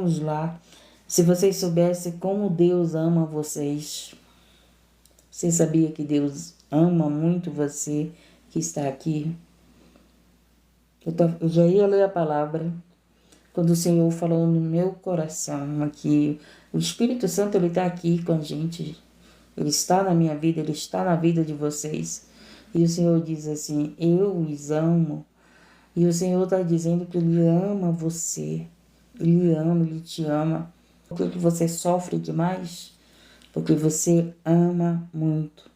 Vamos lá. Se vocês soubessem como Deus ama vocês, você sabia que Deus ama muito você que está aqui? Eu já ia ler a palavra quando o Senhor falou no meu coração aqui. O Espírito Santo, ele está aqui com a gente. Ele está na minha vida, ele está na vida de vocês. E o Senhor diz assim: eu os amo. E o Senhor está dizendo que Ele ama você. Ele ama, Ele te ama. Por que você sofre demais? Porque você ama muito.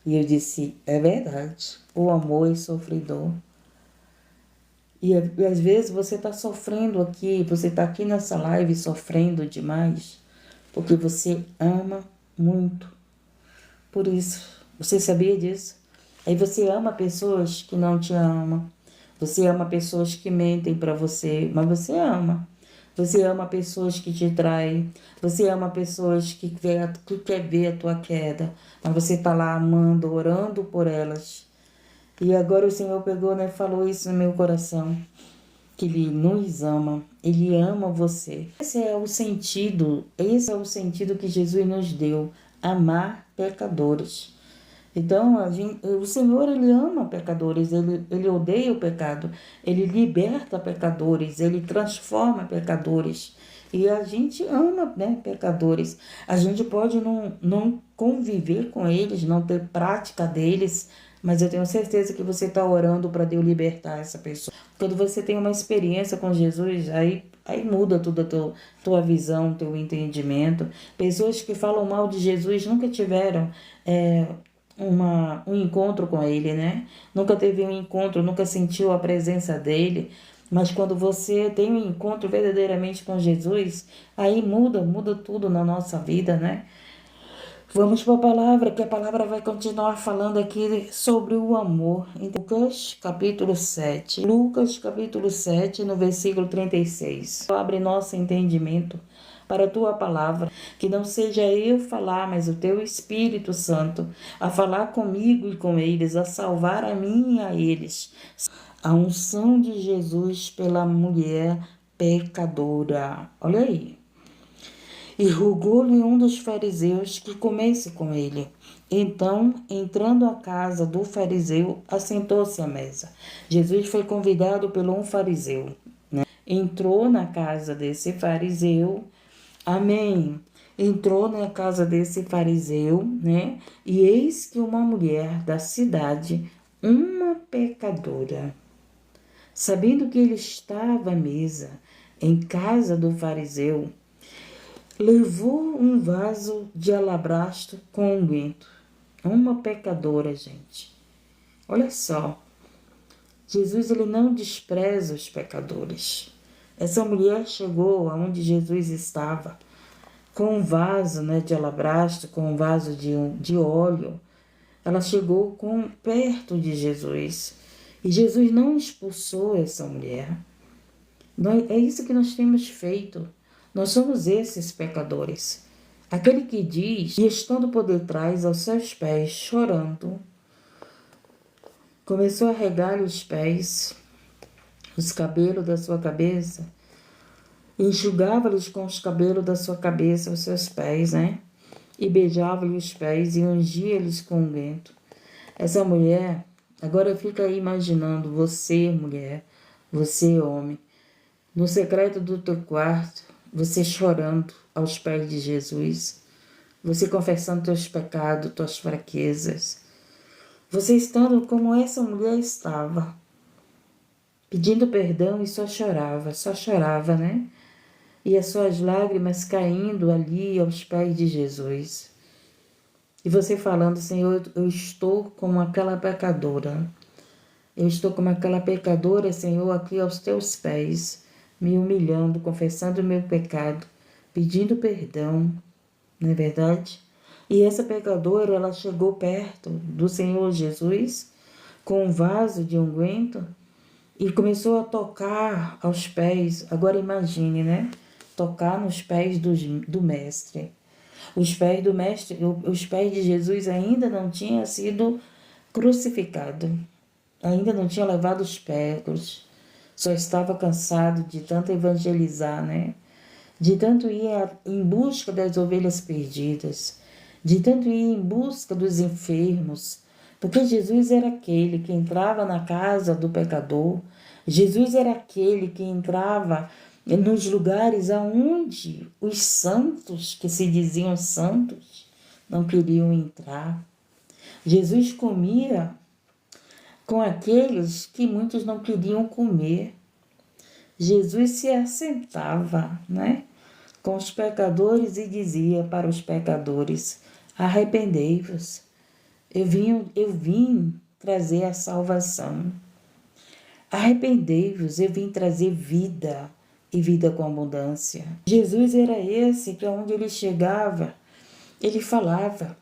E eu disse: é verdade. O amor é sofredor. E às vezes você está sofrendo aqui, você está aqui nessa live sofrendo demais, porque você ama muito. Por isso, você sabia disso? Aí você ama pessoas que não te amam. Você ama pessoas que mentem para você, mas você ama. Você ama pessoas que te traem. Você ama pessoas que quer ver a tua queda. Mas você está lá amando, orando por elas. E agora o Senhor pegou, né, falou isso no meu coração. Que Ele nos ama. Ele ama você. Esse é o sentido que Jesus nos deu. Amar pecadores. Então, o Senhor, Ele ama pecadores, ele odeia o pecado, Ele liberta pecadores, Ele transforma pecadores. E a gente ama, né, pecadores. A gente pode não conviver com eles, não ter prática deles, mas eu tenho certeza que você está orando para Deus libertar essa pessoa. Quando você tem uma experiência com Jesus, aí muda tudo tua visão, teu entendimento. Pessoas que falam mal de Jesus nunca tiveram um encontro com Ele, né? Nunca teve um encontro, nunca sentiu a presença dEle. Mas quando você tem um encontro verdadeiramente com Jesus, aí muda tudo na nossa vida, né? Vamos para a palavra, que a palavra vai continuar falando aqui sobre o amor. Em Lucas, capítulo 7. Lucas, capítulo 7, no versículo 36. Abre nosso entendimento para a tua palavra, que não seja eu falar, mas o teu Espírito Santo a falar comigo e com eles, a salvar a mim e a eles. A unção de Jesus pela mulher pecadora. Olha aí. E rogou-lhe um dos fariseus que comesse com ele. Então, entrando à casa do fariseu, assentou-se à mesa. Jesus foi convidado por um fariseu, né? Entrou na casa desse fariseu, amém. Entrou na casa desse fariseu, né? E eis que uma mulher da cidade, uma pecadora, sabendo que ele estava à mesa em casa do fariseu, levou um vaso de alabastro com unguento. Uma pecadora, gente. Olha só. Jesus, ele não despreza os pecadores. Essa mulher chegou aonde Jesus estava com um vaso, né, de alabastro, com um vaso de óleo. Ela chegou perto de Jesus. E Jesus não expulsou essa mulher. É isso que nós temos feito. Nós somos esses pecadores. Aquele que diz, e estando por detrás aos seus pés, chorando, começou a regar-lhe os pés, os cabelos da sua cabeça, e enxugava-lhes com os cabelos da sua cabeça os seus pés, né? E beijava-lhe os pés e ungia-lhes com unguento. Essa mulher, agora fica aí imaginando você, mulher, você, homem, no secreto do teu quarto, você chorando aos pés de Jesus, você confessando teus pecados, tuas fraquezas, você estando como essa mulher estava, pedindo perdão e só chorava, né? E as suas lágrimas caindo ali aos pés de Jesus. E você falando, Senhor, eu estou como aquela pecadora. Eu estou como aquela pecadora, Senhor, aqui aos teus pés, me humilhando, confessando o meu pecado, pedindo perdão, não é verdade? E essa pecadora, ela chegou perto do Senhor Jesus com um vaso de unguento e começou a tocar aos pés. Agora imagine, né? Tocar nos pés do Mestre. Os pés do Mestre, os pés de Jesus ainda não tinham sido crucificado, ainda não tinha levado os pregos. só estava cansado de tanto evangelizar, né? De tanto ir em busca das ovelhas perdidas, de tanto ir em busca dos enfermos, porque Jesus era aquele que entrava na casa do pecador, Jesus era aquele que entrava nos lugares aonde os santos, que se diziam santos, não queriam entrar. Jesus comia com aqueles que muitos não queriam comer. Jesus se assentava, né, com os pecadores e dizia para os pecadores: arrependei-vos, eu vim trazer a salvação. Arrependei-vos, eu vim trazer vida e vida com abundância. Jesus era esse que aonde ele chegava, ele falava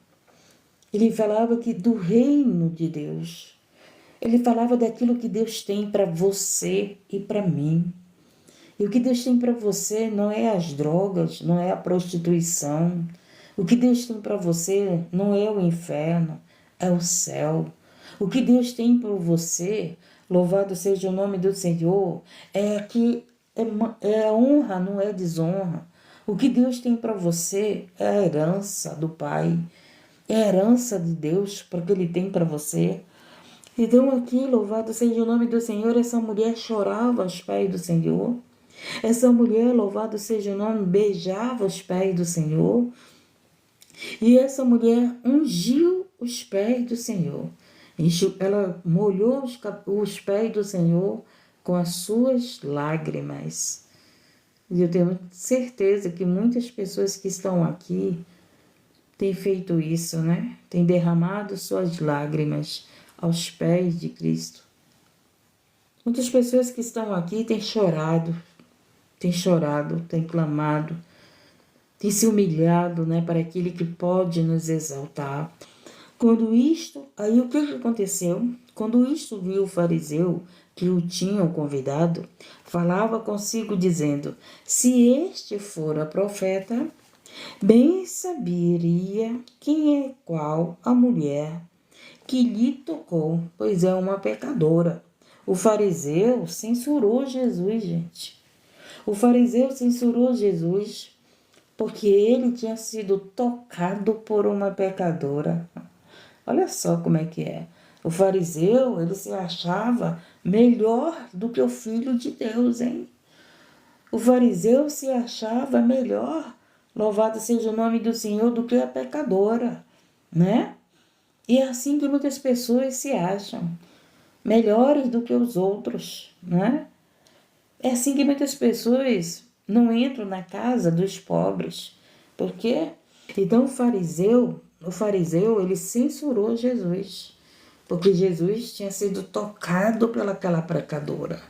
que do reino de Deus. Ele falava daquilo que Deus tem para você e para mim. E o que Deus tem para você não é as drogas, não é a prostituição. O que Deus tem para você não é o inferno, é o céu. O que Deus tem para você, louvado seja o nome do Senhor, é que é honra, não é desonra. O que Deus tem para você é a herança do Pai, é a herança de Deus, porque Ele tem para você. Então aqui, louvado seja o nome do Senhor, essa mulher chorava aos pés do Senhor. Essa mulher, louvado seja o nome, beijava os pés do Senhor. E essa mulher ungiu os pés do Senhor. Ela molhou os pés do Senhor com as suas lágrimas. E eu tenho certeza que muitas pessoas que estão aqui têm feito isso, né? Têm derramado suas lágrimas aos pés de Cristo. Muitas pessoas que estão aqui têm chorado, têm clamado, têm se humilhado, né, para aquele que pode nos exaltar. Aí o que aconteceu? Quando isto viu o fariseu que o tinham convidado, falava consigo dizendo: se este fora profeta, bem saberia quem é qual a mulher que lhe tocou, pois é uma pecadora. O fariseu censurou Jesus, gente. O fariseu censurou Jesus porque ele tinha sido tocado por uma pecadora. Olha só como é que é. O fariseu, ele se achava melhor do que o Filho de Deus, hein? O fariseu se achava melhor, louvado seja o nome do Senhor, do que a pecadora, né? E é assim que muitas pessoas se acham, melhores do que os outros, né? É assim que muitas pessoas não entram na casa dos pobres. Por quê? Então o fariseu, ele censurou Jesus, porque Jesus tinha sido tocado pelaquela pecadora.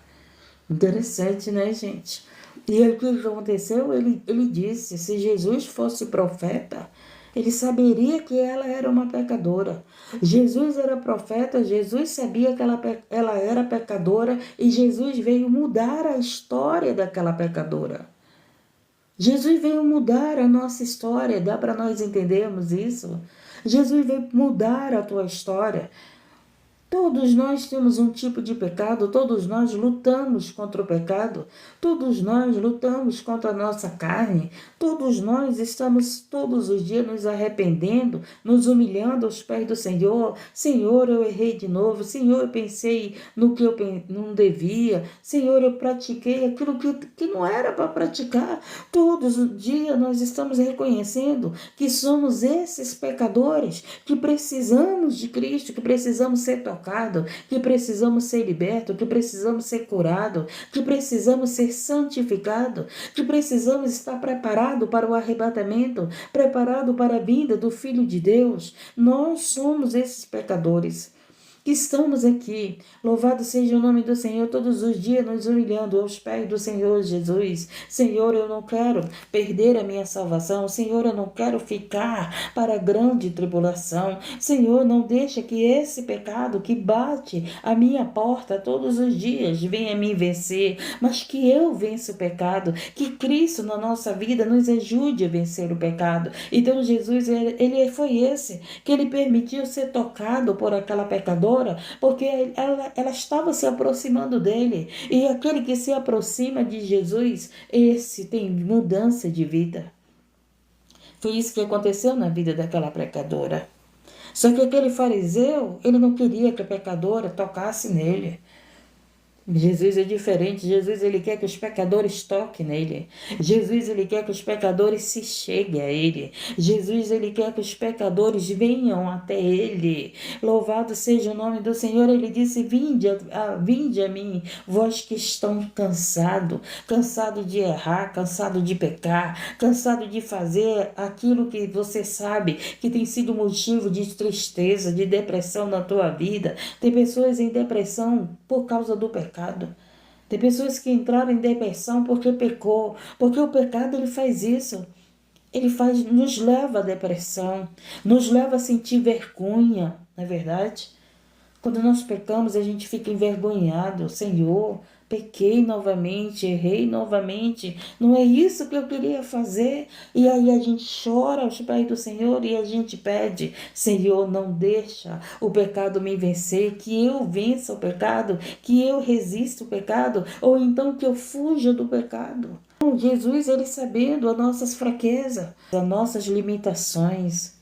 Interessante, né, gente? E aí, o que aconteceu? Ele disse, se Jesus fosse profeta, ele saberia que ela era uma pecadora. Jesus era profeta, Jesus sabia que ela era pecadora e Jesus veio mudar a história daquela pecadora. Jesus veio mudar a nossa história, dá para nós entendermos isso? Jesus veio mudar a tua história. Todos nós temos um tipo de pecado, todos nós lutamos contra o pecado, todos nós lutamos contra a nossa carne, todos nós estamos todos os dias nos arrependendo, nos humilhando aos pés do Senhor. Senhor, eu errei de novo, Senhor, eu pensei no que eu não devia, Senhor, eu pratiquei aquilo que não era para praticar. Todos os dias nós estamos reconhecendo que somos esses pecadores, que precisamos de Cristo, que precisamos ser tocados, que precisamos ser libertos, que precisamos ser curados, que precisamos ser santificados, que precisamos estar preparados para o arrebatamento, preparados para a vinda do Filho de Deus. Nós somos esses pecadores que estamos aqui. Louvado seja o nome do Senhor, todos os dias nos humilhando aos pés do Senhor Jesus. Senhor, eu não quero perder a minha salvação. Senhor, eu não quero ficar para a grande tribulação. Senhor, não deixa que esse pecado que bate a minha porta todos os dias venha me vencer, mas que eu vença o pecado, que Cristo na nossa vida nos ajude a vencer o pecado. Então Jesus, ele foi esse que ele permitiu ser tocado por aquela pecadora, pecadora, porque ela estava se aproximando dele. E aquele que se aproxima de Jesus, esse tem mudança de vida. Foi isso que aconteceu na vida daquela pecadora. Só que aquele fariseu, ele não queria que a pecadora tocasse nele. Jesus é diferente. Jesus, ele quer que os pecadores toquem nele. Jesus, ele quer que os pecadores se cheguem a ele. Jesus, ele quer que os pecadores venham até ele. Louvado seja o nome do Senhor. Ele disse: vinde a mim, vós que estão cansado de errar, cansado de pecar, cansado de fazer aquilo que você sabe que tem sido motivo de tristeza, de depressão na tua vida. Tem pessoas em depressão por causa do pecado. Tem pessoas que entraram em depressão porque pecou, porque o pecado ele faz isso. Nos leva à depressão, nos leva a sentir vergonha, não é verdade? Quando nós pecamos, a gente fica envergonhado. Senhor, pequei novamente, errei novamente. Não é isso que eu queria fazer. E aí a gente chora aos pés do Senhor e a gente pede: Senhor, não deixa o pecado me vencer, que eu vença o pecado, que eu resista o pecado, ou então que eu fuja do pecado. Jesus, ele sabendo as nossas fraquezas, as nossas limitações.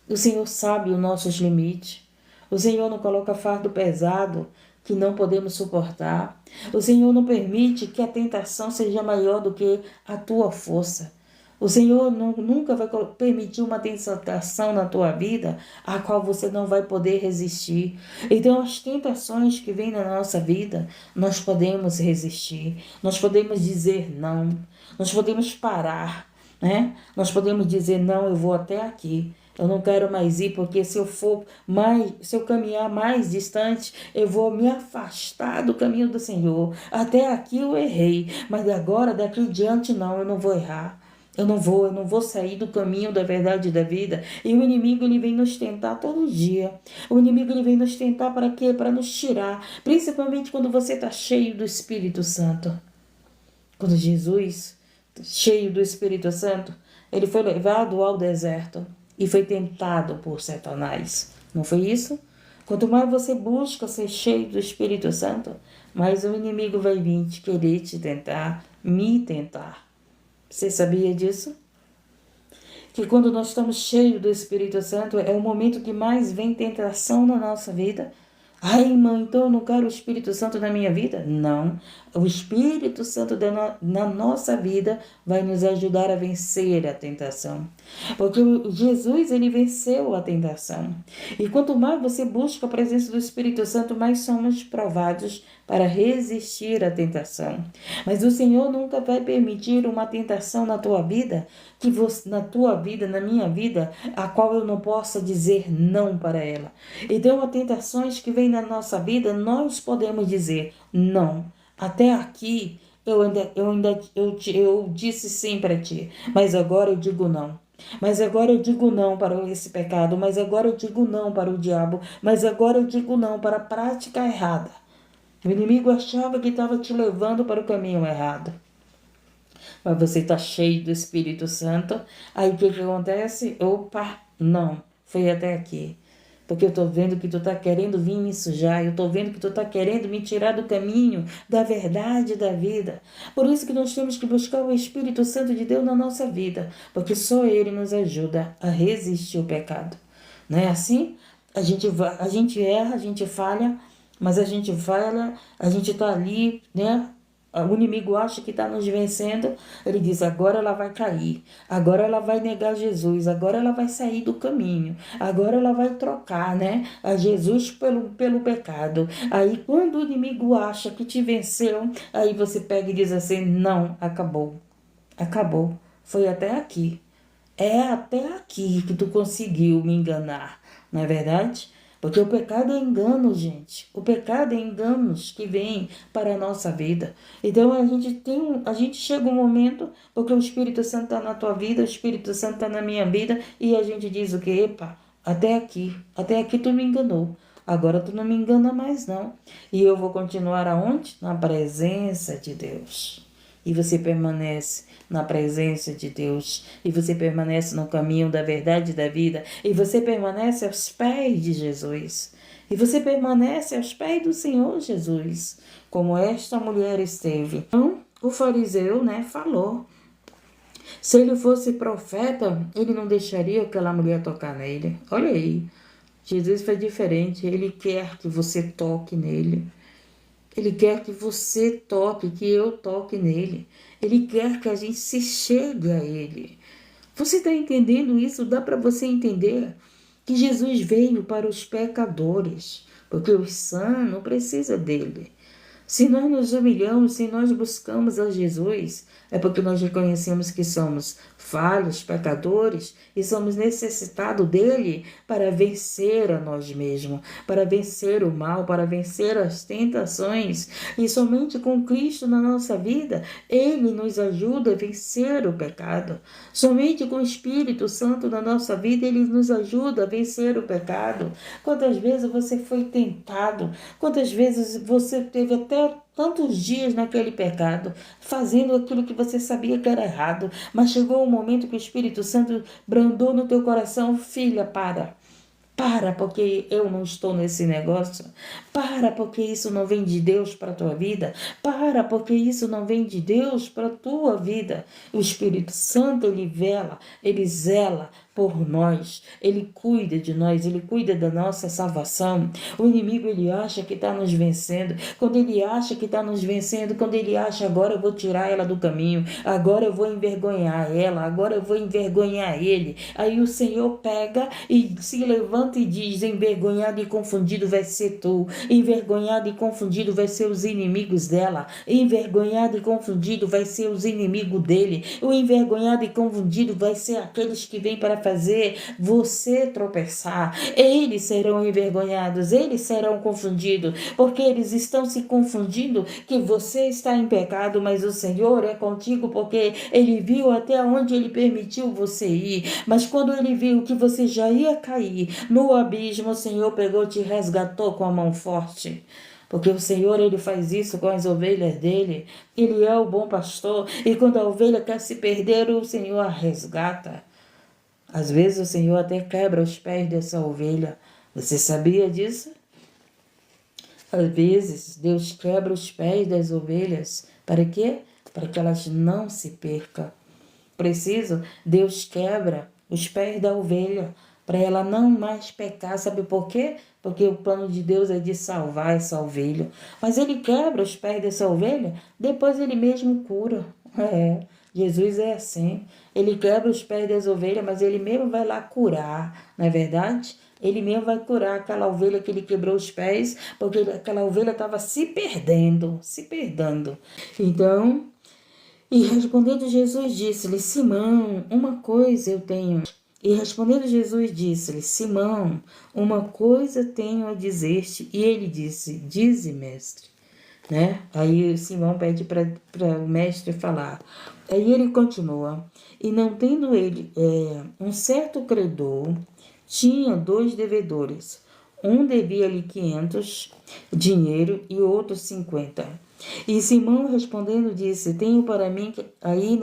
O Senhor sabe os nossos limites. O Senhor não coloca fardo pesado que não podemos suportar. O Senhor não permite que a tentação seja maior do que a tua força. O Senhor nunca vai permitir uma tentação na tua vida a qual você não vai poder resistir. Então, as tentações que vêm na nossa vida, nós podemos resistir. Nós podemos dizer não. Nós podemos parar, né? Nós podemos dizer: não, eu vou até aqui. Eu não quero mais ir, porque se eu caminhar mais distante, eu vou me afastar do caminho do Senhor. Até aqui eu errei, mas agora, daqui em diante, não, eu não vou errar. Eu não vou sair do caminho da verdade e da vida. E o inimigo, ele vem nos tentar todo dia. O inimigo, ele vem nos tentar para quê? Para nos tirar. Principalmente quando você está cheio do Espírito Santo. Quando Jesus, cheio do Espírito Santo, ele foi levado ao deserto e foi tentado por Satanás. Não foi isso? Quanto mais você busca ser cheio do Espírito Santo, mais o inimigo vai vir querer te tentar, me tentar. Você sabia disso? Que quando nós estamos cheios do Espírito Santo, é o momento que mais vem tentação na nossa vida. Ai, irmão, então eu não quero o Espírito Santo na minha vida? Não. O Espírito Santo na nossa vida vai nos ajudar a vencer a tentação. Porque Jesus, ele venceu a tentação. E quanto mais você busca a presença do Espírito Santo, mais somos provados para resistir à tentação. Mas o Senhor nunca vai permitir uma tentação na tua vida, na minha vida, a qual eu não possa dizer não para ela. Então, as tentações que vêm na nossa vida, nós podemos dizer não. Até aqui eu disse sim para ti, mas agora eu digo não. Mas agora eu digo não para esse pecado, mas agora eu digo não para o diabo, mas agora eu digo não para a prática errada. O inimigo achava que estava te levando para o caminho errado. Mas você está cheio do Espírito Santo. Aí o que acontece? Opa, não, foi até aqui. Porque eu estou vendo que tu está querendo vir me sujar. Eu estou vendo que tu está querendo me tirar do caminho, da verdade e da vida. Por isso que nós temos que buscar o Espírito Santo de Deus na nossa vida. Porque só Ele nos ajuda a resistir ao pecado. Não é assim? A gente erra, a gente falha, mas a gente está ali, né? O inimigo acha que está nos vencendo. Ele diz: agora ela vai cair, agora ela vai negar Jesus, agora ela vai sair do caminho, agora ela vai trocar, né, a Jesus pelo pecado. Aí quando o inimigo acha que te venceu, aí você pega e diz assim: não, acabou, foi até aqui. É até aqui que tu conseguiu me enganar, não é verdade? Porque o pecado é engano, gente. O pecado é enganos que vêm para a nossa vida. Então a gente chega um momento, porque o Espírito Santo está na tua vida, o Espírito Santo está na minha vida, e a gente diz o quê? Epa, até aqui tu me enganou. Agora tu não me engana mais não. E eu vou continuar aonde? Na presença de Deus. E você permanece na presença de Deus, e você permanece no caminho da verdade e da vida, e você permanece aos pés de Jesus. E você permanece aos pés do Senhor Jesus, como esta mulher esteve. Então, o fariseu, falou. Se ele fosse profeta, ele não deixaria aquela mulher tocar nele. Olha aí, Jesus foi diferente. Ele quer que você toque nele. Ele quer que você toque, que eu toque nele. Ele quer que a gente se chegue a ele. Você está entendendo isso? Dá para você entender que Jesus veio para os pecadores, porque os sãos não precisam dele. Se nós nos humilhamos, se nós buscamos a Jesus, é porque nós reconhecemos que somos falhos, pecadores, e somos necessitados dele para vencer a nós mesmos, para vencer o mal, para vencer as tentações. E somente com Cristo na nossa vida, ele nos ajuda a vencer o pecado. Somente com o Espírito Santo na nossa vida, ele nos ajuda a vencer o pecado. Quantas vezes você foi tentado? Quantas vezes você teve até tantos dias naquele pecado, fazendo aquilo que você sabia que era errado, mas chegou um momento que o Espírito Santo brandou no teu coração: filha, para, porque eu não estou nesse negócio. Para, porque isso não vem de Deus para a tua vida. Para, porque isso não vem de Deus para a tua vida. O Espírito Santo, ele zela por nós, ele cuida de nós, ele cuida da nossa salvação. O inimigo, ele acha que está nos vencendo. Quando ele acha que está nos vencendo, quando ele acha: agora eu vou tirar ela do caminho, agora eu vou envergonhar ela, agora eu vou envergonhar ele. Aí o Senhor pega e se levanta e diz: envergonhado e confundido vai ser tu, envergonhado e confundido vai ser os inimigos dela, envergonhado e confundido vai ser os inimigos dele, o envergonhado e confundido vai ser aqueles que vêm para fazer você tropeçar. Eles serão envergonhados, eles serão confundidos, porque eles estão se confundindo que você está em pecado, mas o Senhor é contigo, porque ele viu até onde ele permitiu você ir. Mas quando ele viu que você já ia cair no abismo, o Senhor pegou e te resgatou com a mão forte. Porque o Senhor, ele faz isso com as ovelhas dele. Ele é o bom pastor. E quando a ovelha quer se perder, o Senhor a resgata. Às vezes o Senhor até quebra os pés dessa ovelha. Você sabia disso? Às vezes Deus quebra os pés das ovelhas. Para quê? Para que elas não se percam. Preciso, Deus quebra os pés da ovelha para ela não mais pecar. Sabe por quê? Porque o plano de Deus é de salvar essa ovelha. Mas ele quebra os pés dessa ovelha, depois ele mesmo cura. Jesus é assim. Ele quebra os pés das ovelhas, mas ele mesmo vai lá curar, não é verdade? Ele mesmo vai curar aquela ovelha que ele quebrou os pés, porque aquela ovelha estava se perdendo. Então, e respondendo Jesus disse-lhe: Simão, uma coisa eu tenho. E respondendo Jesus disse-lhe: Simão, uma coisa tenho a dizer-te. E ele disse: Dize, mestre. Aí Simão pede para o mestre falar. Aí ele continua: E não tendo ele um certo credor, tinha 2 devedores. Um devia-lhe 500 dinheiro e outro 50. E Simão respondendo disse: Tenho para mim aí,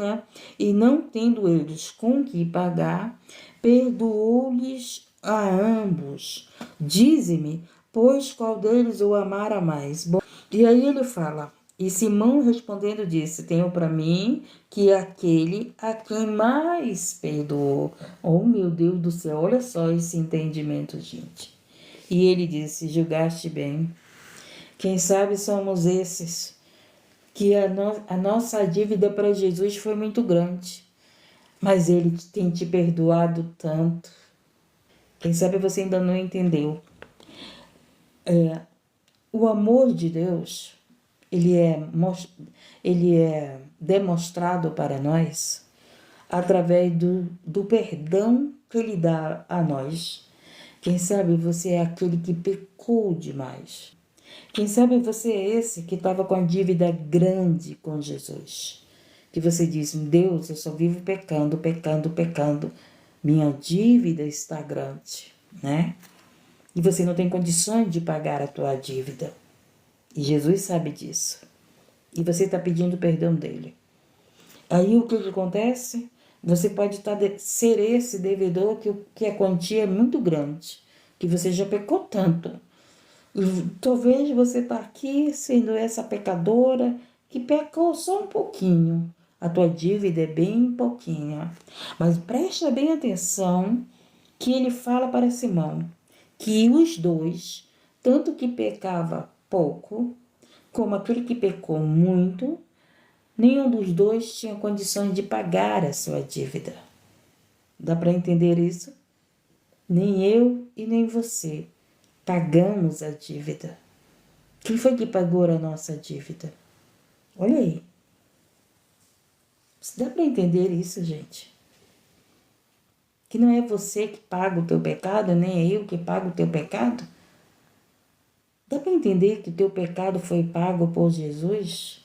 e não tendo eles com que pagar, perdoou-lhes a ambos. Dize-me, pois, qual deles o amara mais? Bom, e aí ele fala: E Simão respondendo disse: Tenho para mim que aquele a quem mais perdoou. Oh, meu Deus do céu, olha só esse entendimento, gente. E ele disse: Julgaste bem. Quem sabe somos esses que a nossa dívida para Jesus foi muito grande, mas ele tem te perdoado tanto. Quem sabe você ainda não entendeu. O amor de Deus, ele é demonstrado para nós através do perdão que ele dá a nós. Quem sabe você é aquele que pecou demais. Quem sabe você é esse que estava com a dívida grande com Jesus. Que você diz: Deus, eu só vivo pecando. Minha dívida está grande, E você não tem condições de pagar a tua dívida. E Jesus sabe disso. E você está pedindo perdão dele. Aí o que acontece? Você pode ser esse devedor que a quantia é muito grande, que você já pecou tanto. E talvez você está aqui sendo essa pecadora que pecou só um pouquinho. A tua dívida é bem pouquinha. Mas presta bem atenção que ele fala para Simão que os dois, tanto que pecava pouco, como aquele que pecou muito, nenhum dos dois tinha condições de pagar a sua dívida. Dá para entender isso? Nem eu e nem você pagamos a dívida. Quem foi que pagou a nossa dívida? Olha aí. Dá para entender isso, gente? Que não é você que paga o teu pecado, nem é eu que pago o teu pecado. Dá para entender que o teu pecado foi pago por Jesus?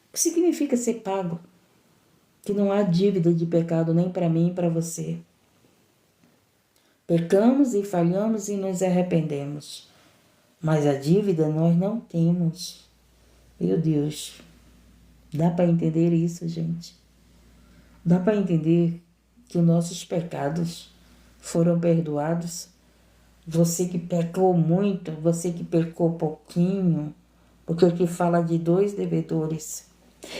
O que significa ser pago? Que não há dívida de pecado nem para mim nem para você. Pecamos e falhamos e nos arrependemos. Mas a dívida nós não temos. Meu Deus. Dá para entender isso, gente? Dá para entender que os nossos pecados foram perdoados? Você que pecou muito, você que pecou pouquinho, porque aqui fala de dois devedores.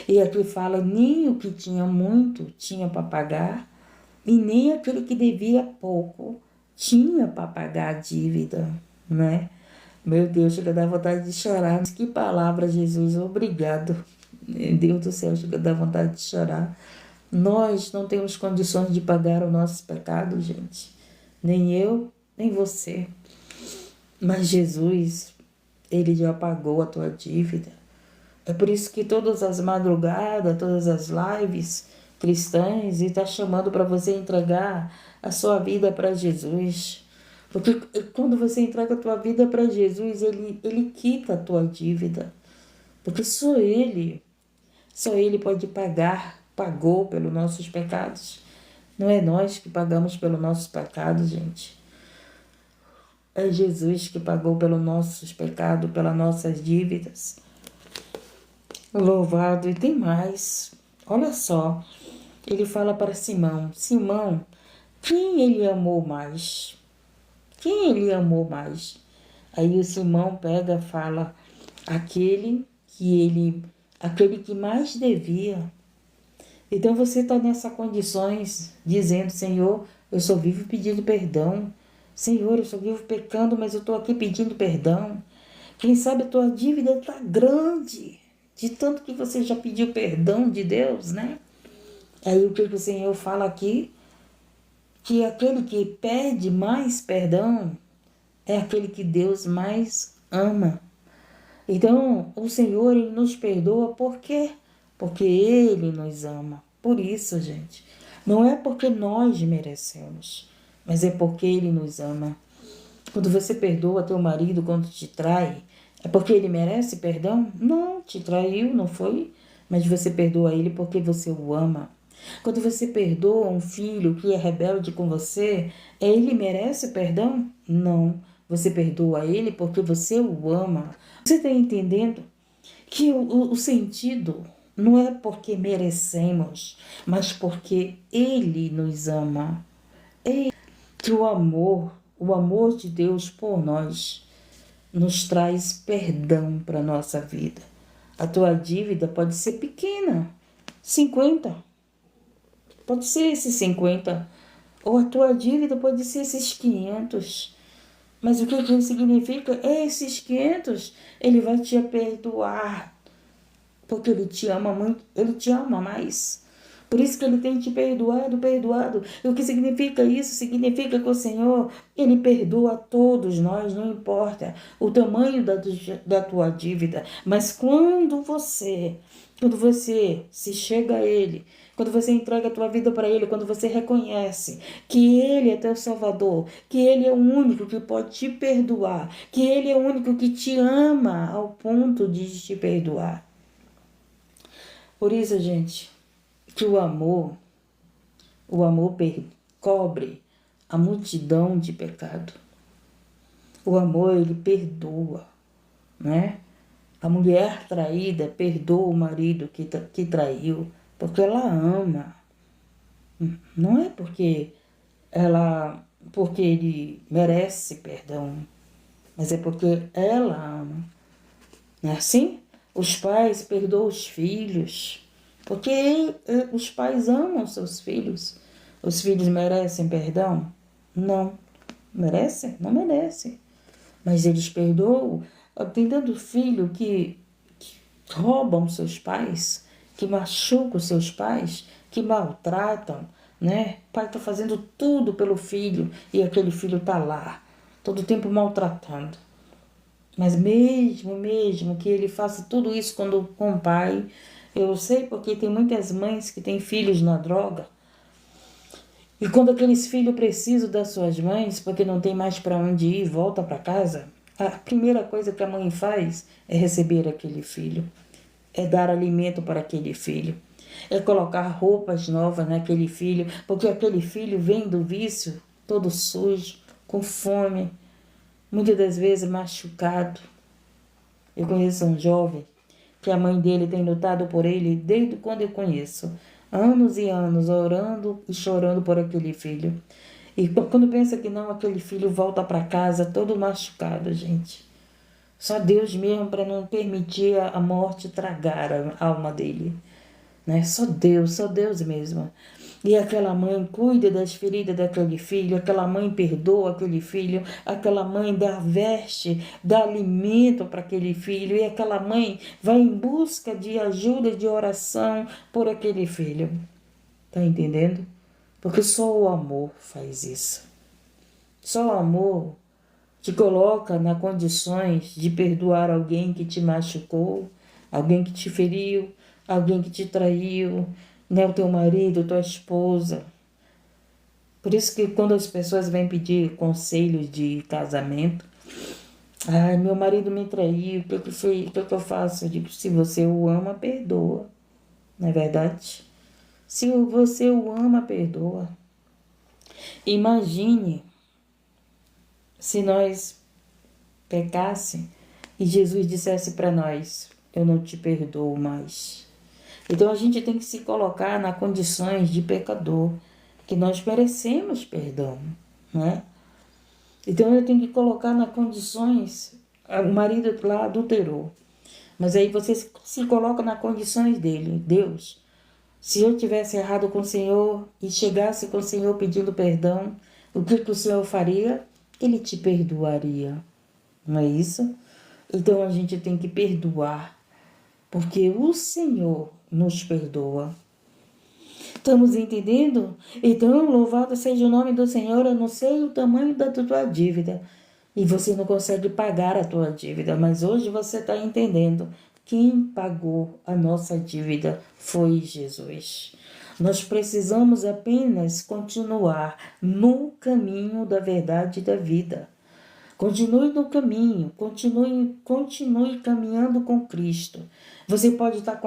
E aqui fala nem o que tinha muito tinha para pagar, e nem aquele que devia pouco tinha para pagar a dívida, né? Meu Deus, chega a dar vontade de chorar. Que palavra, Jesus, obrigado. Deus do céu, chega a dar vontade de chorar. Nós não temos condições de pagar o nosso pecado, gente. Nem eu, nem você. Mas Jesus, Ele já pagou a tua dívida. É por isso que todas as madrugadas, todas as lives cristãs, Ele está chamando para você entregar a sua vida para Jesus. Porque quando você entrega a tua vida para Jesus, ele quita a tua dívida. Porque só Ele pode pagar, pagou pelos nossos pecados. Não é nós que pagamos pelos nossos pecados, gente. É Jesus que pagou pelos nossos pecados, pelas nossas dívidas. Louvado. E tem mais. Olha só. Ele fala para Simão. Simão, quem ele amou mais? Quem ele amou mais? Aí o Simão pega e fala, aquele que mais devia. Então você está nessas condições, dizendo, Senhor, eu só vivo pedindo perdão. Senhor, eu só vivo pecando, mas eu estou aqui pedindo perdão. Quem sabe a tua dívida está grande, de tanto que você já pediu perdão de Deus, né? Aí o que o Senhor fala aqui? Que aquele que pede mais perdão é aquele que Deus mais ama. Então, o Senhor, Ele nos perdoa por quê? Porque Ele nos ama. Por isso, gente, não é porque nós merecemos, mas é porque Ele nos ama. Quando você perdoa teu marido quando te trai, é porque ele merece perdão? Não, te traiu, não foi? Mas você perdoa ele porque você o ama. Quando você perdoa um filho que é rebelde com você, ele merece perdão? Não. Você perdoa ele porque você o ama. Você está entendendo que o sentido não é porque merecemos, mas porque ele nos ama. É que o amor de Deus por nós, nos traz perdão para a nossa vida. A tua dívida pode ser pequena, 50. Pode ser esses 50. Ou a tua dívida pode ser esses 500. Mas o que significa? É esses 500. Ele vai te perdoar. Porque Ele te ama muito. Ele te ama mais. Por isso que Ele tem te perdoado. E o que significa isso? Significa que o Senhor, Ele perdoa a todos nós, não importa o tamanho da tua dívida. Mas quando você se chega a Ele, quando você entrega a tua vida para Ele, quando você reconhece que Ele é teu Salvador, que Ele é o único que pode te perdoar, que Ele é o único que te ama ao ponto de te perdoar. Por isso, gente, que o amor cobre a multidão de pecado. O amor, ele perdoa, né? A mulher traída perdoa o marido que traiu, porque ela ama. Não é porque ele merece perdão, mas é porque ela ama. Não é assim? Os pais perdoam os filhos, porque os pais amam seus filhos. Os filhos merecem perdão? Não. Merecem? Não merecem. Mas eles perdoam. Tem tanto filho que roubam seus pais, que machucam seus pais, que maltratam, né? O pai está fazendo tudo pelo filho e aquele filho está lá, todo o tempo maltratando. Mas mesmo que ele faça tudo isso com o pai, eu sei porque tem muitas mães que têm filhos na droga. E quando aqueles filhos precisam das suas mães, porque não tem mais para onde ir, volta para casa, a primeira coisa que a mãe faz é receber aquele filho, é dar alimento para aquele filho, é colocar roupas novas naquele filho, porque aquele filho vem do vício, todo sujo, com fome, muitas das vezes machucado. Eu conheço um jovem que a mãe dele tem lutado por ele desde quando eu conheço. Anos e anos orando e chorando por aquele filho. E quando pensa que não, aquele filho volta para casa todo machucado, gente. Só Deus mesmo para não permitir a morte tragar a alma dele, né? Só Deus mesmo. E aquela mãe cuida das feridas daquele filho, aquela mãe perdoa aquele filho, aquela mãe dá veste, dá alimento para aquele filho, e aquela mãe vai em busca de ajuda, de oração por aquele filho. Tá entendendo? Porque só o amor faz isso. Só o amor te coloca nas condições de perdoar alguém que te machucou, alguém que te feriu, alguém que te traiu, né? O teu marido, tua esposa. Por isso que quando as pessoas vêm pedir conselhos de casamento, ai, meu marido me traiu, o que eu faço? Eu digo, se você o ama, perdoa. Não é verdade? Se você o ama, perdoa. Imagine se nós pecasse e Jesus dissesse para nós, eu não te perdoo mais. Então a gente tem que se colocar nas condições de pecador, que nós merecemos perdão, né? Então eu tenho que colocar nas condições, o marido lá adulterou, mas aí você se coloca nas condições dele. Deus, se eu tivesse errado com o Senhor e chegasse com o Senhor pedindo perdão, o que o Senhor faria? Ele te perdoaria, não é isso? Então a gente tem que perdoar, porque o Senhor nos perdoa. Estamos entendendo? Então, louvado seja o nome do Senhor. Eu não sei o tamanho da tua dívida e você não consegue pagar a tua dívida, mas hoje você está entendendo. Quem pagou a nossa dívida foi Jesus. Nós precisamos apenas continuar no caminho da verdade e da vida. Continue no caminho, continue caminhando com Cristo. Você pode estar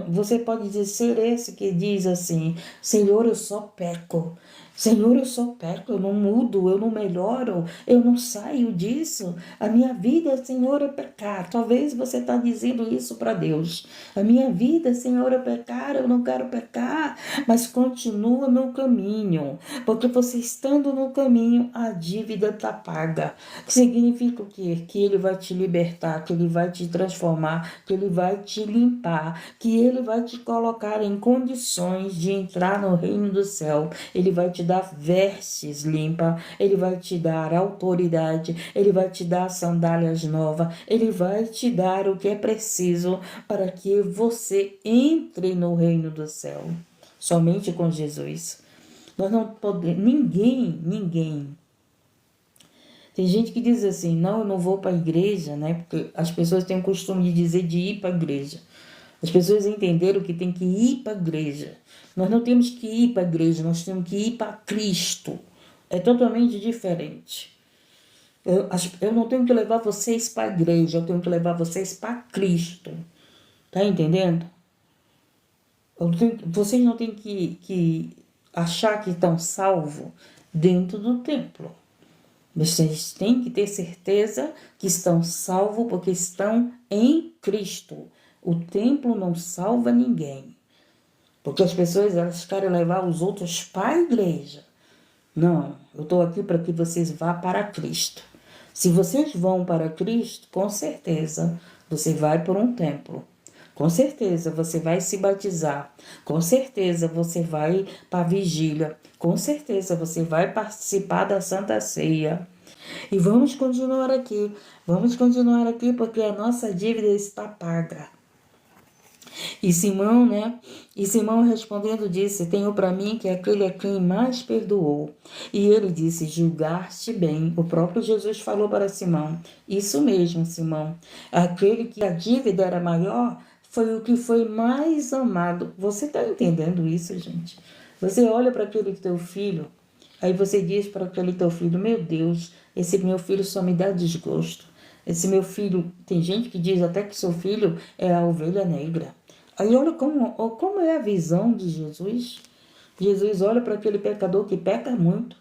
você pode ser esse que diz assim: Senhor, eu só peco. Senhor, eu só peco, eu não mudo, eu não melhoro, eu não saio disso. A minha vida, Senhor, é pecar. Talvez você está dizendo isso para Deus. A minha vida, Senhor, é pecar, eu não quero pecar, mas continua no caminho, porque você estando no caminho, a dívida está paga. Que significa o quê? Que Ele vai te libertar, que Ele vai te transformar, que Ele vai te limpar, que Ele vai te colocar em condições de entrar no reino do céu. Ele vai te dar vestes limpas, Ele vai te dar autoridade, Ele vai te dar sandálias novas, Ele vai te dar o que é preciso para que você entre no reino do céu. Somente com Jesus. Nós não podemos, ninguém. Tem gente que diz assim, não, eu não vou para a igreja, né? Porque as pessoas têm o costume de dizer de ir para a igreja. As pessoas entenderam que tem que ir para a igreja. Nós não temos que ir para a igreja, nós temos que ir para Cristo. É totalmente diferente. Eu não tenho que levar vocês para a igreja, eu tenho que levar vocês para Cristo. Tá entendendo? Vocês não têm que achar que estão salvos dentro do templo. Vocês têm que ter certeza que estão salvos porque estão em Cristo. O templo não salva ninguém. Porque as pessoas elas querem levar os outros para a igreja. Não, eu estou aqui para que vocês vá para Cristo. Se vocês vão para Cristo, com certeza você vai por um templo. Com certeza você vai se batizar. Com certeza você vai para a vigília. Com certeza você vai participar da Santa Ceia. E vamos continuar aqui. Vamos continuar aqui porque a nossa dívida está paga. E Simão, E Simão respondendo disse: Tenho para mim que aquele é quem mais perdoou. E ele disse: Julgaste bem. O próprio Jesus falou para Simão: Isso mesmo, Simão. Aquele que a dívida era maior foi o que foi mais amado. Você está entendendo isso, gente? Você olha para aquele teu filho, aí você diz para aquele teu filho: Meu Deus, esse meu filho só me dá desgosto. Esse meu filho, tem gente que diz até que seu filho é a ovelha negra. Aí olha como é a visão de Jesus. Jesus olha para aquele pecador que peca muito.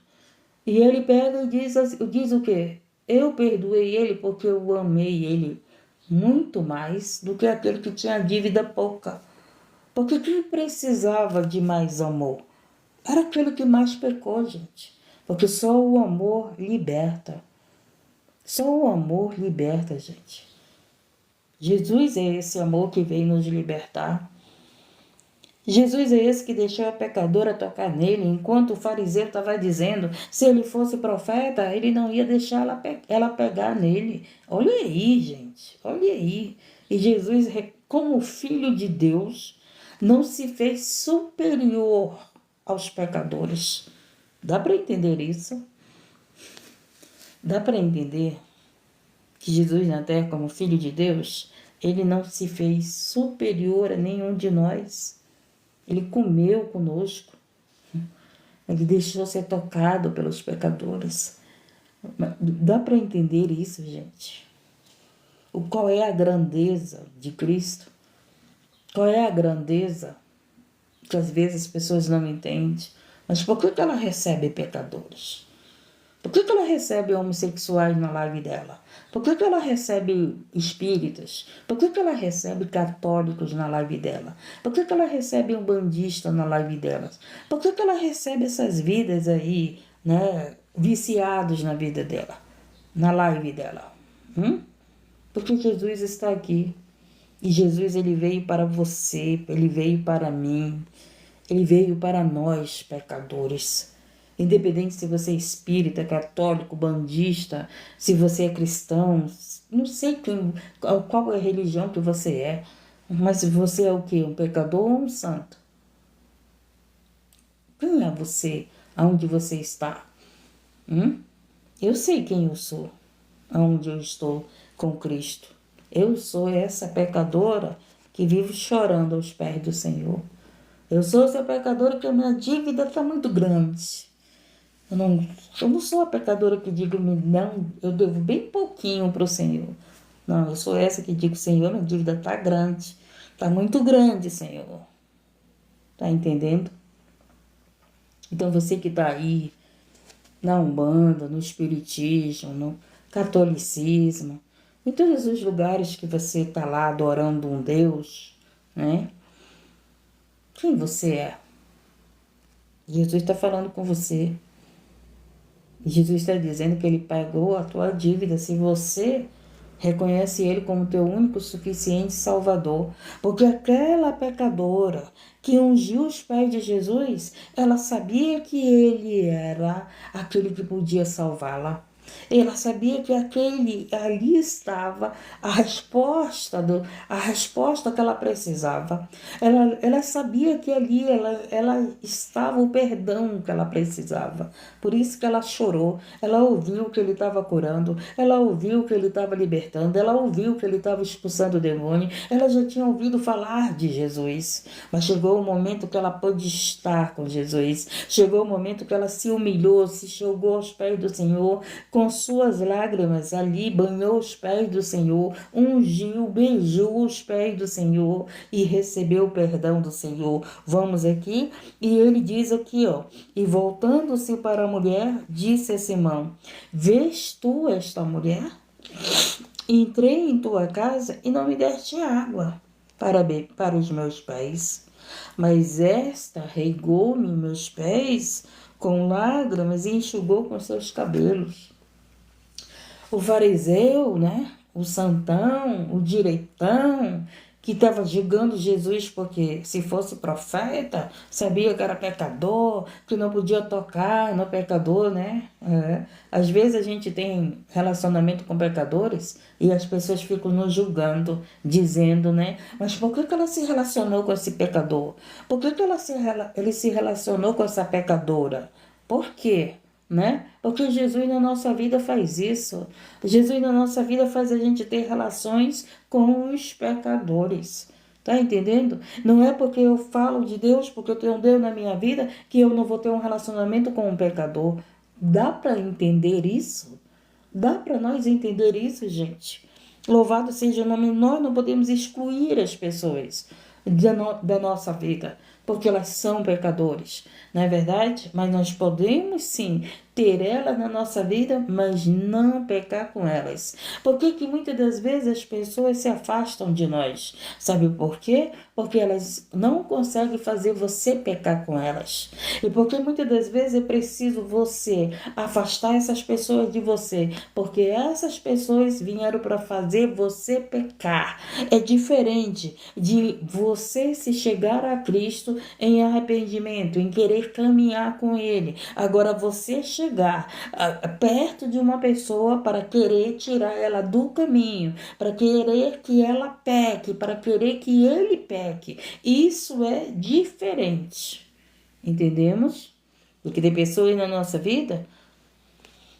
E ele pega e diz o quê? Eu perdoei ele porque eu amei ele muito mais do que aquele que tinha dívida pouca. Porque quem precisava de mais amor? Era aquele que mais pecou, gente. Porque só o amor liberta. Só o amor liberta, gente. Jesus é esse amor que veio nos libertar. Jesus é esse que deixou a pecadora tocar nele, enquanto o fariseu estava dizendo, se ele fosse profeta, ele não ia deixar ela pegar nele. Olha aí, gente, olha aí. E Jesus, como filho de Deus, não se fez superior aos pecadores. Dá para entender isso? Dá para entender que Jesus na terra, como filho de Deus, ele não se fez superior a nenhum de nós. Ele comeu conosco. Ele deixou ser tocado pelos pecadores. Dá para entender isso, gente? Qual é a grandeza de Cristo? Qual é a grandeza que às vezes as pessoas não entendem? Mas por que ela recebe pecadores? Por que ela recebe homossexuais na live dela? Por que ela recebe espíritas? Por que ela recebe católicos na live dela? Por que ela recebe um bandista na live dela? Por que ela recebe essas vidas aí, viciados na vida dela, na live dela? Porque Jesus está aqui. E Jesus, ele veio para você, ele veio para mim, ele veio para nós, pecadores. Independente se você é espírita, católico, bandista, se você é cristão, não sei qual é a religião que você é, mas se você é o quê? Um pecador ou um santo? Quem é você? Aonde você está? Eu sei quem eu sou, aonde eu estou com Cristo. Eu sou essa pecadora que vive chorando aos pés do Senhor. Eu sou essa pecadora que a minha dívida está muito grande. Eu não sou a pecadora que digo, não, eu devo bem pouquinho para o Senhor. Não, eu sou essa que digo, Senhor, minha dívida está grande. Está muito grande, Senhor. Está entendendo? Então você que está aí na Umbanda, no Espiritismo, no Catolicismo, em todos os lugares que você está lá adorando um Deus, Quem você é? Jesus está falando com você. Jesus está dizendo que ele pagou a tua dívida se você reconhece ele como teu único suficiente Salvador. Porque aquela pecadora que ungiu os pés de Jesus, ela sabia que ele era aquele que podia salvá-la. Ela sabia que ali estava a resposta que ela precisava. Ela sabia que ali ela estava o perdão que ela precisava. Por isso que ela chorou. Ela ouviu que ele estava curando. Ela ouviu que ele estava libertando. Ela ouviu que ele estava expulsando o demônio. Ela já tinha ouvido falar de Jesus. Mas chegou o momento que ela pôde estar com Jesus. Chegou o momento que ela se humilhou, se jogou aos pés do Senhor, com suas lágrimas ali, banhou os pés do Senhor, ungiu, beijou os pés do Senhor e recebeu o perdão do Senhor. Vamos aqui, e ele diz aqui, e voltando-se para a mulher, disse a Simão, vês tu esta mulher? Entrei em tua casa e não me deste água para os meus pés, mas esta regou-me meus pés com lágrimas e enxugou com seus cabelos. o fariseu, né? O santão, o direitão, que estava julgando Jesus porque, se fosse profeta, sabia que era pecador, que não podia tocar no pecador, né? Às vezes a gente tem relacionamento com pecadores e as pessoas ficam nos julgando, dizendo, né? Mas por que que ela se relacionou com esse pecador? Por que que ele se relacionou com essa pecadora? Por quê? Né? Porque Jesus na nossa vida faz isso. Jesus na nossa vida faz a gente ter relações com os pecadores. Tá entendendo? Não é porque eu falo de Deus, porque eu tenho Deus na minha vida, que eu não vou ter um relacionamento com um pecador. Dá para entender isso? Dá para nós entender isso, gente? Louvado seja o nome. Nós não podemos excluir as pessoas da nossa vida, porque elas são pecadores, não é verdade? Mas nós podemos sim ter elas na nossa vida, mas não pecar com elas. Por que que muitas das vezes as pessoas se afastam de nós? Sabe por quê? Porque elas não conseguem fazer você pecar com elas. E porque muitas das vezes é preciso você afastar essas pessoas de você, porque essas pessoas vieram para fazer você pecar. É diferente de você se chegar a Cristo em arrependimento, em querer caminhar com Ele. Agora você chegar perto de uma pessoa para querer tirar ela do caminho, para querer que ela peque, para querer que ele peque, isso é diferente. Entendemos? Porque tem pessoas na nossa vida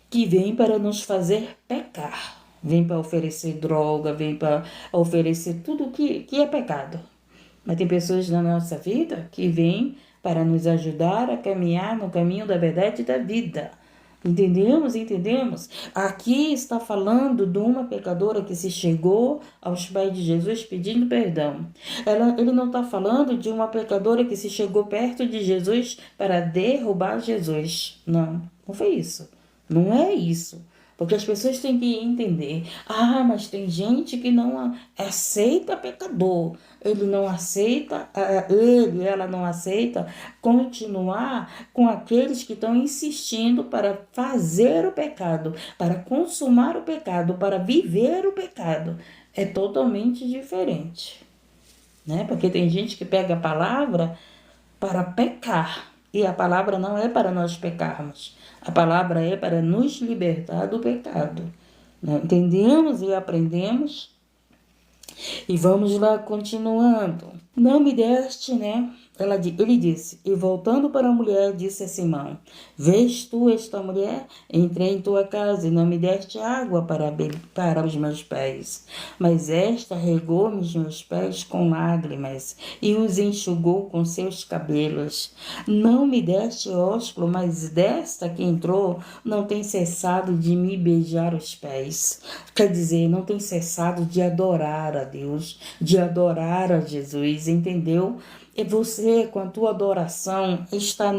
que vêm para nos fazer pecar. Vem para oferecer droga, vem para oferecer tudo que é pecado. Mas tem pessoas na nossa vida que vêm para nos ajudar a caminhar no caminho da verdade e da vida. Entendemos? Entendemos? Aqui está falando de uma pecadora que se chegou aos pés de Jesus pedindo perdão. Ele não está falando de uma pecadora que se chegou perto de Jesus para derrubar Jesus. Não, não foi isso. Não é isso. Porque as pessoas têm que entender. Ah, mas tem gente que não aceita pecador. Ele não aceita, ela não aceita continuar com aqueles que estão insistindo para fazer o pecado, para consumar o pecado, para viver o pecado. É totalmente diferente, né? Porque tem gente que pega a palavra para pecar. E a palavra não é para nós pecarmos. A palavra é para nos libertar do pecado. Entendemos e aprendemos. E vamos lá, continuando. Não me deste, né? Ele disse, e voltando para a mulher, disse a Simão, vês tu esta mulher? Entrei em tua casa e não me deste água para os meus pés, mas esta regou-me os meus pés com lágrimas e os enxugou com seus cabelos. Não me deste ósculo, mas desta que entrou não tem cessado de me beijar os pés. Quer dizer, não tem cessado de adorar a Deus, de adorar a Jesus, entendeu? E você, com a tua adoração, está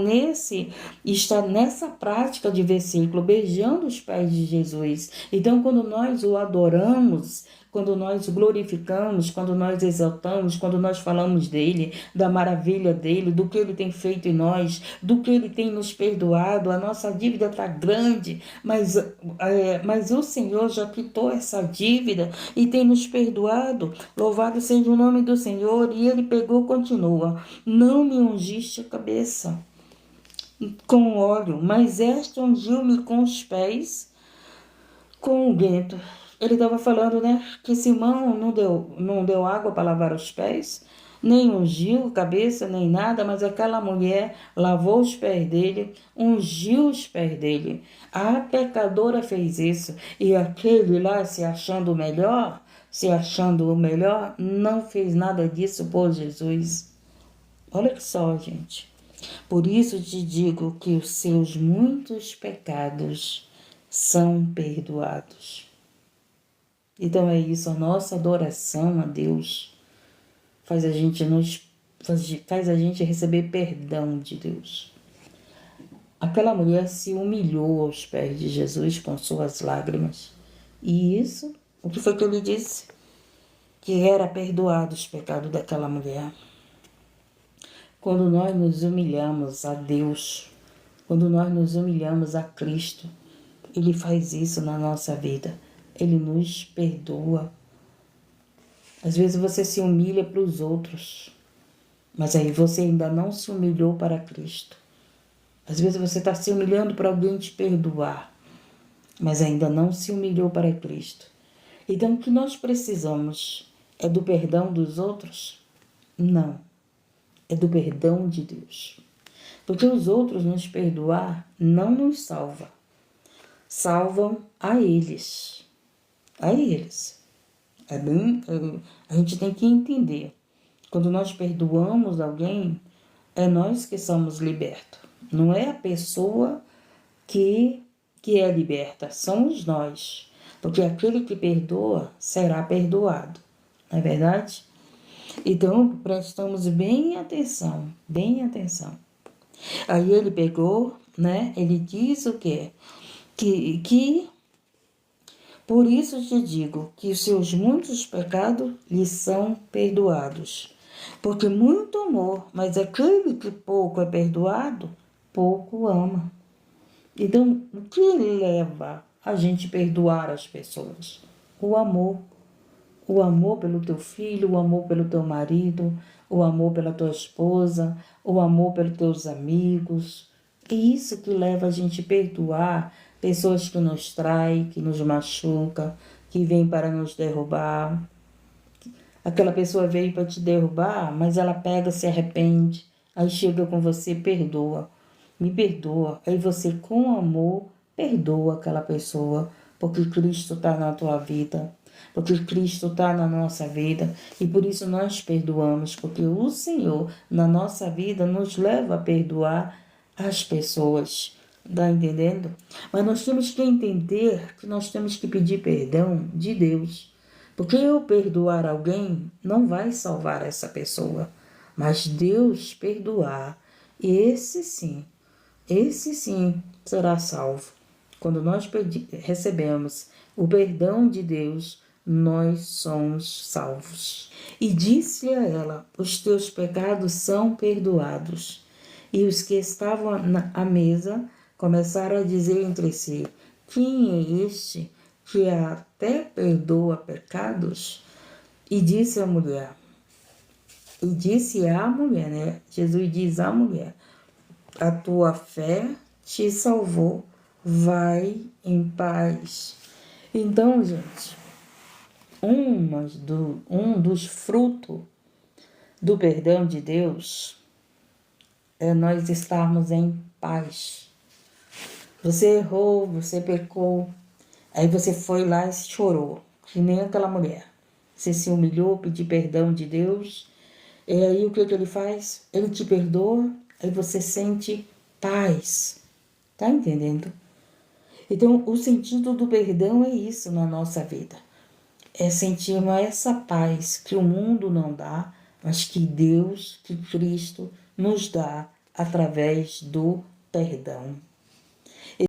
nessa prática de versículo, beijando os pés de Jesus. Então, quando nós o adoramos, quando nós o glorificamos, quando nós exaltamos, quando nós falamos dele, da maravilha dele, do que ele tem feito em nós, do que ele tem nos perdoado, a nossa dívida está grande, mas o Senhor já quitou essa dívida e tem nos perdoado. Louvado seja o nome do Senhor. E ele continua, não me ungiste a cabeça com óleo, mas esta ungiu-me com os pés com unguento. Ele estava falando, né, que Simão não deu água para lavar os pés, nem ungiu a cabeça, nem nada, mas aquela mulher lavou os pés dele, ungiu os pés dele. A pecadora fez isso, e aquele lá se achando o melhor, não fez nada disso por Jesus. Olha só, gente. Por isso te digo que os seus muitos pecados são perdoados. Então é isso, a nossa adoração a Deus faz a gente receber perdão de Deus. Aquela mulher se humilhou aos pés de Jesus com suas lágrimas. E isso, o que foi que ele disse? Que era perdoado os pecados daquela mulher. Quando nós nos humilhamos a Deus, quando nós nos humilhamos a Cristo, Ele faz isso na nossa vida. Ele nos perdoa. Às vezes você se humilha para os outros, mas aí você ainda não se humilhou para Cristo. Às vezes você está se humilhando para alguém te perdoar, mas ainda não se humilhou para Cristo. Então, o que nós precisamos é do perdão dos outros? Não, é do perdão de Deus. Porque os outros nos perdoar não nos salva. Salvam a eles. A eles. A gente tem que entender. Quando nós perdoamos alguém, é nós que somos libertos. Não é a pessoa que é liberta, somos nós. Porque aquele que perdoa será perdoado. Não é verdade? Então, prestamos bem atenção, bem atenção. Aí ele pegou, né? Ele diz o quê? Que por isso te digo que os seus muitos pecados lhe são perdoados. Porque muito amor, mas aquele que pouco é perdoado, pouco ama. Então, o que leva a gente perdoar as pessoas? O amor. O amor pelo teu filho, o amor pelo teu marido, o amor pela tua esposa, o amor pelos teus amigos. É isso que leva a gente a perdoar pessoas que nos traem, que nos machucam, que vêm para nos derrubar. Aquela pessoa veio para te derrubar, mas ela pega, se arrepende, aí chega com você, perdoa, me perdoa. Aí você, com amor, perdoa aquela pessoa, porque Cristo está na tua vida, porque Cristo está na nossa vida, e por isso nós perdoamos, porque o Senhor, na nossa vida, nos leva a perdoar as pessoas. Está entendendo? Mas nós temos que entender que nós temos que pedir perdão de Deus. Porque eu perdoar alguém não vai salvar essa pessoa, mas Deus perdoar, esse sim será salvo. Quando nós recebemos o perdão de Deus, nós somos salvos. E disse a ela: os teus pecados são perdoados. E os que estavam à mesa começaram a dizer entre si: quem é este que até perdoa pecados? E disse à mulher, né? Jesus diz à mulher: a tua fé te salvou, vai em paz. Então, gente, um dos frutos do perdão de Deus é nós estarmos em paz. Você errou, você pecou, aí você foi lá e chorou, que nem aquela mulher. Você se humilhou, pediu perdão de Deus, e aí o que ele faz? Ele te perdoa, aí você sente paz. Tá entendendo? Então, o sentido do perdão é isso na nossa vida. É sentir essa paz que o mundo não dá, mas que Deus, que Cristo nos dá através do perdão.